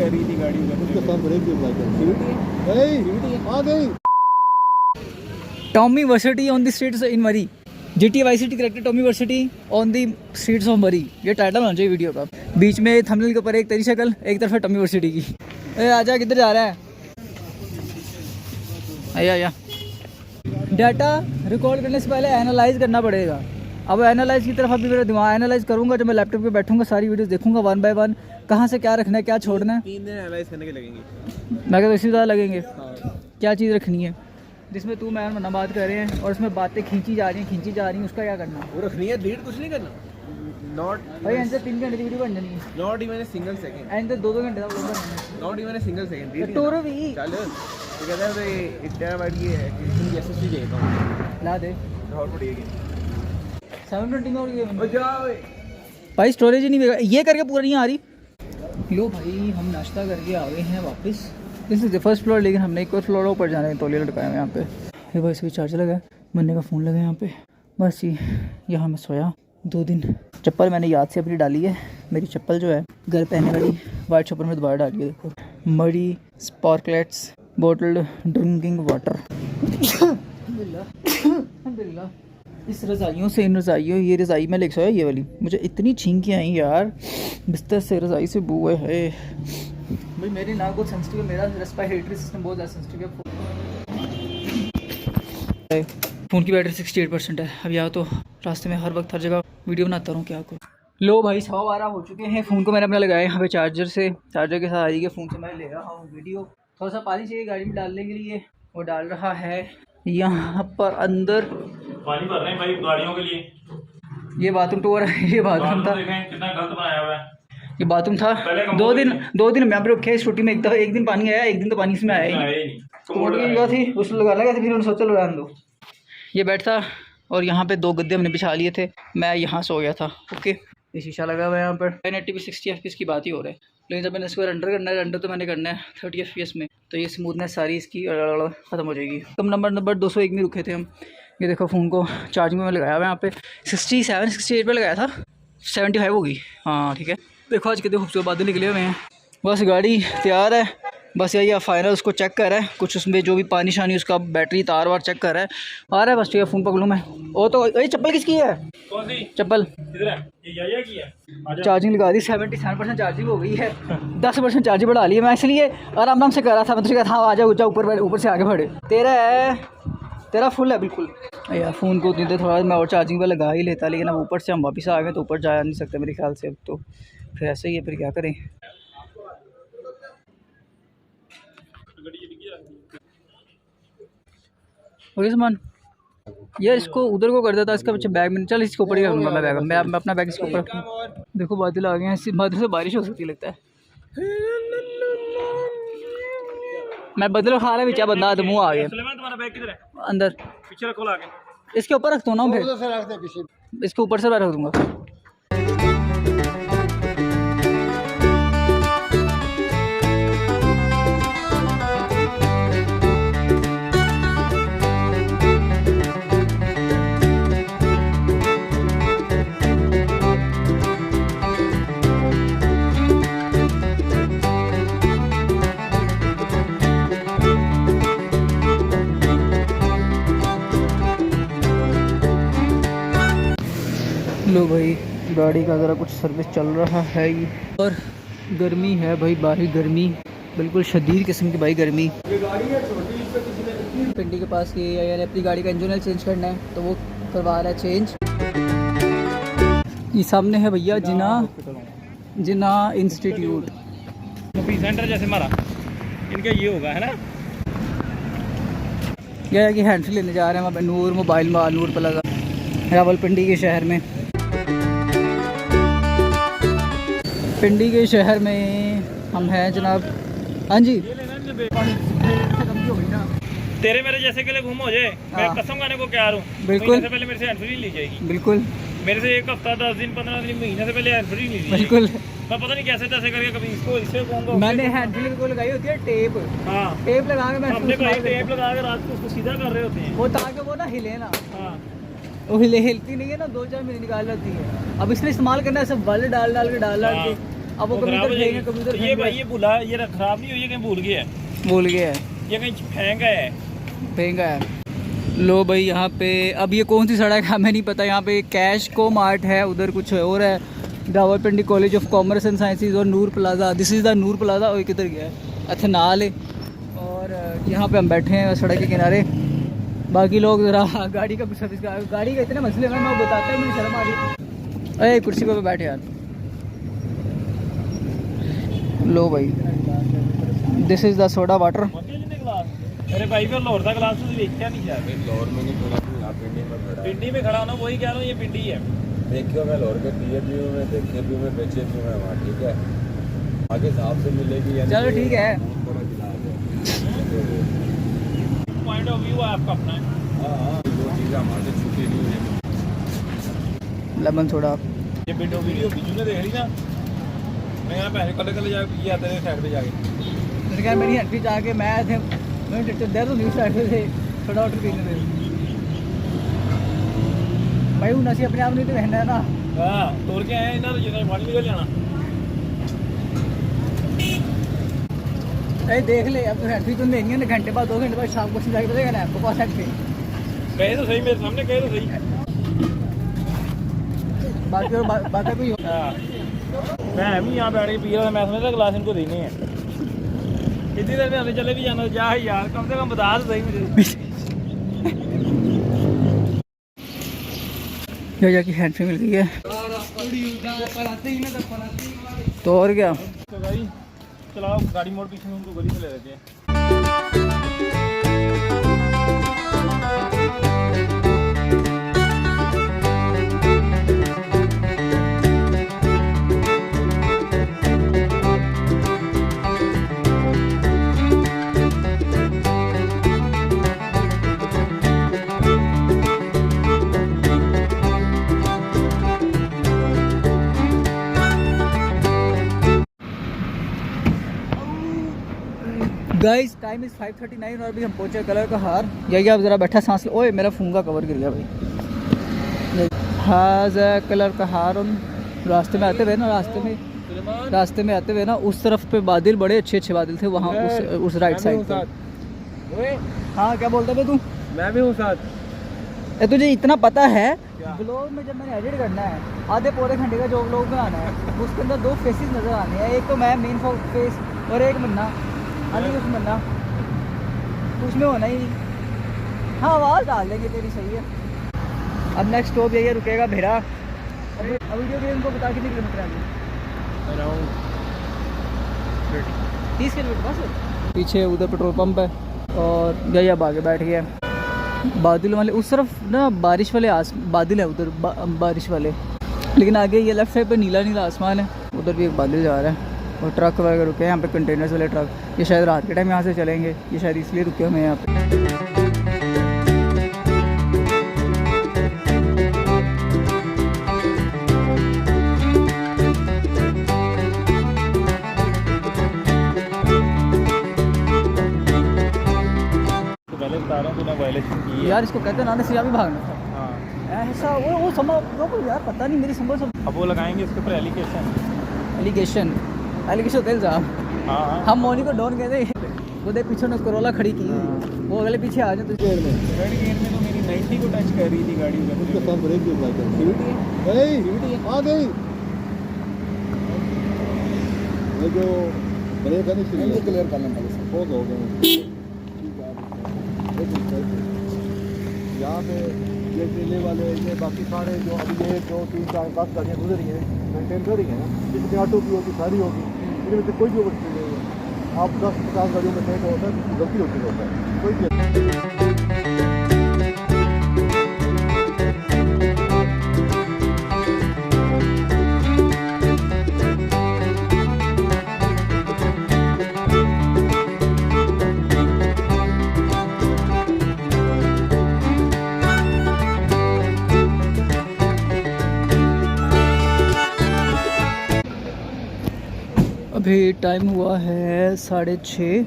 कर रही थी गाड़ी उसके साथ ब्रेक आ गई। Tommy varsity on the streets इन मरी, GTA Vice City character Tommy varsity on the streets of मरी, ये टाइटल होना चाहिए वीडियो का। बीच में थंबनेल के ऊपर एक तेरी शक्ल, एक तरफ है टॉमी वर्सिटी की। ए आजा, किधर जा रहा है? आया डाटा रिकॉर्ड करने से पहले एनालाइज करना पड़ेगा। अब एनालाइज की तरफ अभी मेरा दिमाग एनालाइज करूंगा, जब मैं लैपटॉप पे बैठूंगा सारी वीडियोस देखूंगा 1 बाय 1, कहाँ से क्या रखना है, क्या छोड़ना है। 3 दिन एनालाइज करने के लगेंगे। मैं कहता इसी ज़्यादा लगेंगे। क्या चीज़ रखनी है जिसमें तू मैं मना बात कर रहे हैं और उसमें बातें खींची जा रही हैं, उसका क्या करना? वो रखनी है, डिलीट कुछ नहीं करना। नॉट भाई इनसे 3 घंटे की वीडियो बन जानी है। Not even a single second. इनसे 2-2 घंटे का व्लॉग बनना है। Not even a single second. Toro भी चल तो कहता है ये 1 टेराबाइट की है, एसएसडी चाहिए था। ला दे। और पड़ेगी 720 में हो गई है। ओ जाओ भाई स्टोरेज ही नहीं देगा, ये करके पूरा नहीं आ रही। लो भाई हम नाश्ता करके आ गए हैं वापस। This is the first floor, लेकिन हमने एक और फ्लोर ऊपर जाने के तौलिया लटकाए हैं यहाँ पे। ये भाई इसका चार्जर लगा है, मन्ने का फ़ोन लगा है यहाँ पे। बस ये यहाँ मैं सोया 2 दिन। चप्पल मैंने याद से अपनी डाली है। मेरी चप्पल जो है घर पहनने वाली वाइट चप्पल में दोबारा डाली है। देखो मरी स्पार्कलेट्स बॉटल्ड ड्रिंकिंग वाटर। अल्हम्दुलिल्लाह। इस रज़ाइयों से, इन रज़ाइयों, ये रज़ाई में लेके सोया ये वाली, मुझे इतनी छींकियाँ आई यार बिस्तर से, रज़ाई से बू है। भाई मेरी नाक बहुत सेंसिटिव है, मेरा रेस्पिरेटरी सिस्टम बहुत ज़्यादा सेंसिटिव है। फ़ोन की बैटरी 68% है। अब या तो रास्ते में हर वक्त हर जगह वीडियो बनाता रहूँ, क्या करूँ। लो भाई 12:15 हो चुके हैं। फ़ोन को मैंने अपना लगाया यहाँ पे चार्जर से, चार्जर के साथ आई के फ़ोन से मैं ले रहा हूँ वीडियो। थोड़ा सा पानी चाहिए गाड़ी में डालने के लिए, वो डाल रहा है यहाँ पर अंदर। पानी भर रहे हैं भाई गाड़ियों के लिए। ये बाथरूम टूर है, ये बाथरूम था, कितना गलत बनाया हुआ है। ये बाथरूम था। 2 दिन मैं रखे इस छुट्टी में। एक दिन पानी आया, एक दिन तो पानी इसमें आया ही नहीं। कमोड की जगह थी, उसमें लगाना गया था, फिर उन्होंने सोचा लगा दो। ये बेड था और यहाँ पे 2 गद्दे हमने बिछा लिए थे, मैं यहाँ सो गया था। ओके, ये शीशा लगा हुआ है यहाँ पर। 1080 पे 60 FPS की बात ही हो रहा है, लेकिन जब मैंने इसको रंडर करना है, रंडर तो मैंने करना है 30 FPS में, तो ये स्मूथनेस सारी इसकी ख़त्म हो जाएगी। कम नंबर 201 में रुके थे हम। ये देखो फ़ोन को चार्जिंग में लगाया हुआ है यहाँ पे। 67-68 पे लगाया था, 75 होगी। हाँ ठीक है। देखो आज कितने खूबसूरत बादल निकले हुए हैं। बस गाड़ी तैयार है, बस यही फाइनल उसको चेक कर रहा है, कुछ उसमें जो भी पानी शानी उसका बैटरी तार वार चेक कर रहा है। आ रहा है बस, ठीक है। फ़ोन पकड़ूँ मैं। वो तो ये चप्पल किसकी है? कौन सी चप्पल? इधर है, ये की है। चार्जिंग लगा दी, 77% चार्जिंग हो गई है। 10% चार्जिंग बढ़ा ली है। मैं इसलिए आराम से कर रहा था, मतलब हाँ आ जाओ ऊपर से आगे बढ़े। तेरा फुल है बिल्कुल यार। फ़ोन को उतनी देर थोड़ा मैं और चार्जिंग पे लगा ही लेता, लेकिन अब ऊपर से हम वापस आ गए तो ऊपर जा नहीं सकते मेरे ख्याल से। अब तो फिर ऐसे ही है, फिर क्या करें। और सामान यार इसको उधर को कर देता, इसका पीछे बैग में। चल इसके ऊपर ही रखूँगा मैं बैग, मैं अपना बैग इसके ऊपर रखूँ। देखो बादल आ गए हैं, इस बादल से बारिश हो सकती लगता है। मैं बदलो खा रहा बेचा बंदा, तो मुँह आ गया। तुम्हारा बैग किधर है? अंदर पीछे रखो लाके। इसके ऊपर रखता हूँ ना, फिर इसके ऊपर से रख दूँगा। लो भाई गाड़ी का ज़रा कुछ सर्विस चल रहा है ये, और गर्मी है भाई बाहर, गर्मी बिल्कुल शदीद किस्म की भाई गर्मी। ये गाड़ी है छोटी, इस पे किसी ने इतनी पिंडी के पास की यार अपनी गाड़ी का इंजन ऑयल चेंज करना है, तो वो करवा रहा है चेंज। ये सामने है भैया जिना इंस्टीट्यूट सेंटर जैसे हमारा, इनका ये होगा है ना। यह है कि हैंड फ्री लेने जा रहे हैं वहाँ पे नूर मोबाइल माल नूर प्लाजा रावलपिंडी के शहर में। पिंडी के शहर में हम हैं जनाब। हाँ जी तेरे मेरे जैसे के लिए घूम हो जाए, मैं कसम खाने को क्या हूँ। बिल्कुल से पहले मेरे से हैंड फ्री ली जाएगी। बिल्कुल मेरे से 1 हफ्ता 10 दिन 15 दिन महीने से पहले हैंड फ्री नहीं ली। बिल्कुल मैं पता नहीं कैसे करके कभी इससे कहूँगा। मैंने हैंड फ्री को लगाई होती है टेप। हाँ टेप लगा के मैं हमने भाई टेप लगा के रात को उसको सीधा कर रहे होते हैं, वो ताकि वो ना हिले ना। हाँ वो हिलती नहीं है ना, 2-4 महीने निकाल लेती है। अब इसलिए इस्तेमाल करना है सब बल डाल के अब वो खराब हो कबूतर जाएगी। कबूतर ये भाई ये भूला, ये खराब नहीं हुई है, कहीं भूल गया है, भूल गया है, ये कहीं फेंक है। महंगा है। लो भाई यहाँ पे अब ये कौन सी सड़क है हमें नहीं पता। यहाँ पे कैश को मार्ट है, उधर कुछ और है, Rawalpindi College of Commerce and Sciences और Noor plaza. This is the Noor plaza. और किधर गया है, अथनाल है। और यहाँ पे हम बैठे हैं सड़क के किनारे। बाकी लोग ज़रा गाड़ी का कुछ सर्विस, गाड़ी का इतने मसले में मैं बताता हूँ, मुझे शर्म आ रही। अरे कुर्सी पर बैठे यार। लो भाई this is the soda water. अरे भाई फिर लाहौर का ग्लास तो देखा नहीं शायद। लाहौर में नहीं खड़ा, पिंडी में खड़ा। पिंडी में खड़ा होना, वही कह रहा हूँ, ये पिंडी है। देखियो मैं लाहौर के पिए भी हूँ, मैं देखे भी हूँ, मैं बेचे भी हूँ वहाँ, ठीक है। आगे साहब से मिलेगी यानी चलो ठीक है। पॉइंट ऑफ व्यू है आपका अपना। हाँ, दो चीज़ें हमारे छुट्टी नहीं है। Lemon soda. ये वीडियो बिजू ने देख ली ना, मैं यहाँ पैसे कल जाके ये आते रहे साइड पे जाके। मैंने कहा मेरी हट्टी जाके मैं थे, मैं दे तो न्यूज़ साइड थे थोड़ा ऑर्डर पीने थे भाई। हूँ असी अपने आप नहीं तो रहना है ना। हाँ तोड़ के आए ना, तो जितना पानी निकल जाना। अरे देख ले, अब तो हट्टी तुम देंगे ना, घंटे बाद 2 घंटे बाद शाम को जाके बजेगा ना आपको पास हट्टी। कहे तो सही, मेरे सामने कहे तो सही। बाकी और बाकी भी हाँ मैं भी यहाँ बैठ के पी रहा था, मैं समझता गिलास इनको देने हैं। इतनी देर में हमें चले भी जाना, जा यार कम से कम बता तो सही मुझे। जो की हैंड फ्री मिल गई है तो और क्या। तो भाई चलाओ गाड़ी मोड़, पीछे में उनको गली से ले लेते हैं। गाइस टाइम इज़ 5:39 और अभी हम पहुंचे कलर का हार। यही आप ज़रा बैठा सांस। ओए मेरा फूंगा कवर गिर गया भाई। हाज कलर का हार। हम रास्ते में आते हुए ना, रास्ते में आते हुए ना उस तरफ पे बादल, बड़े अच्छे अच्छे बादल थे वहाँ उस राइट साइड पे। हाँ क्या बोलता है तू? मैं भी हूँ साथ। तुझे इतना पता है ब्लॉग में जब मैंने एडिट करना है आधे पौधे घंटे का जो ब्लॉग में आना है, उसके अंदर 2 फेसेस नज़र आने हैं। एक तो मैं मेन फेस और एक मन्ना अली उस मन्ना, उसमें होना ही। हाँ आवाज़ डाल देंगे तेरी, सही है। अब नेक्स्ट स्टॉप यही है, रुकेगा भेड़ा। अब वीडियो गेम को बता कितने किलोमीटर है? अराउंड 30 किलोमीटर बस। पीछे उधर पेट्रोल पंप है और यही अब आगे बैठ गया। बादल वाले उस तरफ ना, बारिश वाले बादल है उधर, बारिश वाले। लेकिन आगे ये लेफ्ट साइड पे नीला नीला आसमान है, उधर भी एक बादल जा रहा है। और ट्रक वगैरह रुके हैं यहाँ पे, कंटेनर्स वाले ट्रक। ये शायद रात के टाइम यहाँ से चलेंगे, ये शायद इसलिए रुके हुए हैं यहाँ पे। तो पहले बता रहा हूँ तूने वायलेशन की है। यार इसको कहते हैं ना सिया भी भागना था हाँ ऐसा। वो समझ को यार पता नहीं, मेरी समझ अब वो लगाएंगे इसके ऊपर एलिगेशन। एलिगेशन तेल साहब। हाँ हम मोनी को डॉन कहते हैं। वो देख पीछे ने करोला खड़ी की, वो अगले पीछे आ जाए। थर्ड गियर में तो मेरी 90 को टच कर रही थी गाड़ी। उसके साथ ब्रेक भी लगा है। आ गई ये जो ब्रेक है ना, ये क्लियर करना पड़ेगा। हो गया यहाँ पे ये ट्रेले वाले, ये बाकी सारे जो अभी ये 2, 3, 4, 5 गाड़ियाँ गुजर रही हैं, मेंटेन कर रही हैं ना, जिसमें ऑटो की होगी, सारी होगी, इनमें से कोई भी ओवरस्पीड नहीं है। आप 10-50 गाड़ियों में टेक होता है, गलती होती होता है कोई भी। अभी टाइम हुआ है 6:30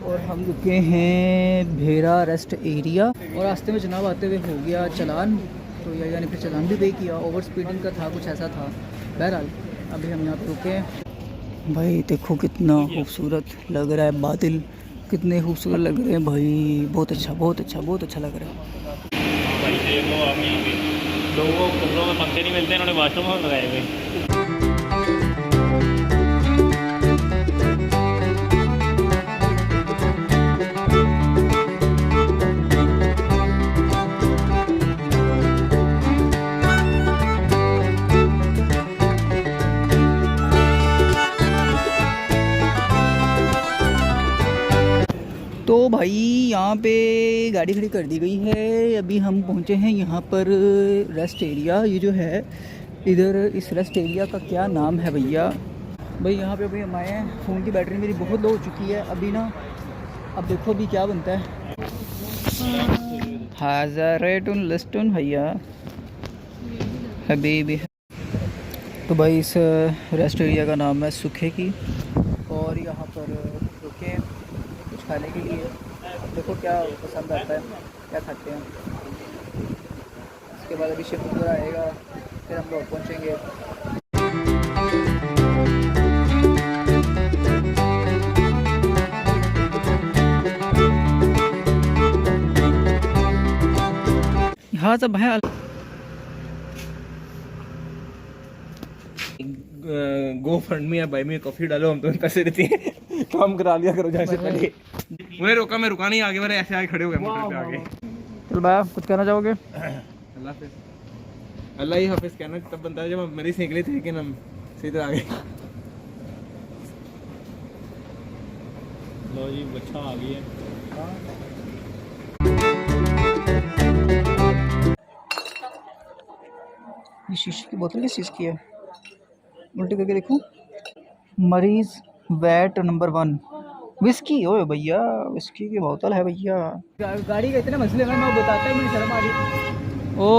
और हम रुके हैं भेरा रेस्ट एरिया। और रास्ते में जनाब आते हुए हो गया चालान, तो यानी फिर चालान भी पे किया। ओवर स्पीडिंग का था, कुछ ऐसा था। बहरहाल अभी हम यहाँ पे रुके हैं। भाई देखो कितना खूबसूरत लग रहा है, बादल कितने खूबसूरत लग रहे हैं भाई, बहुत अच्छा बहुत अच्छा बहुत अच्छा लग रहा है। भाई देख लो आप यहाँ पे लोगों को कमरों में पंखे नहीं मिलते, इन्होंने वाशरूम में लगाए हुए। तो भाई यहाँ पे गाड़ी खड़ी कर दी गई है, अभी हम पहुँचे हैं यहाँ पर रेस्ट एरिया। ये जो है इधर इस रेस्ट एरिया का क्या नाम है भैया? भाई यहाँ पे अभी हम आए हैं, फ़ोन की बैटरी मेरी बहुत लो हो चुकी है अभी ना। अब देखो अभी क्या बनता है। हाज़रेटुन लिस्टुन भैया हबीबी। तो भाई इस रेस्ट एरिया का नाम है सुखे की, और यहाँ पर रुके हैं कुछ खाने के लिए। देखो क्या पसंद आता है, क्या खाते हैं। इसके बाद अभी शिफ्ट पूरा आएगा, फिर हम लोग पहुँचेंगे। यहाँ सब है। गो फंड में या बाई में कॉफी डालो, हम तुम्हें पैसे देते हैं, काम करा लिया करो जैसे पहले। उन्हें रोका, मैं रुका नहीं, आगे वाले ऐसे आगे खड़े हो गए मोटर पे आगे। चल भाई कुछ कहना चाहोगे? अल्लाह हाफिज़। अल्लाह ही हाफिज़ कहना तब बनता है जब हम मेरी सीख ली थी, लेकिन हम सीधे आ गए। लो जी बच्चा आ गई है। ये शीशे की बोतल किस चीज़ की है? उल्टी करके देखो। मरीज वैट नंबर 1 विस्की। ओए भैया विस्की की बोतल है भैया। गाड़ी के इतने मसले हैं, मैं बताता हूँ, मुझे शर्म आ रही। ओ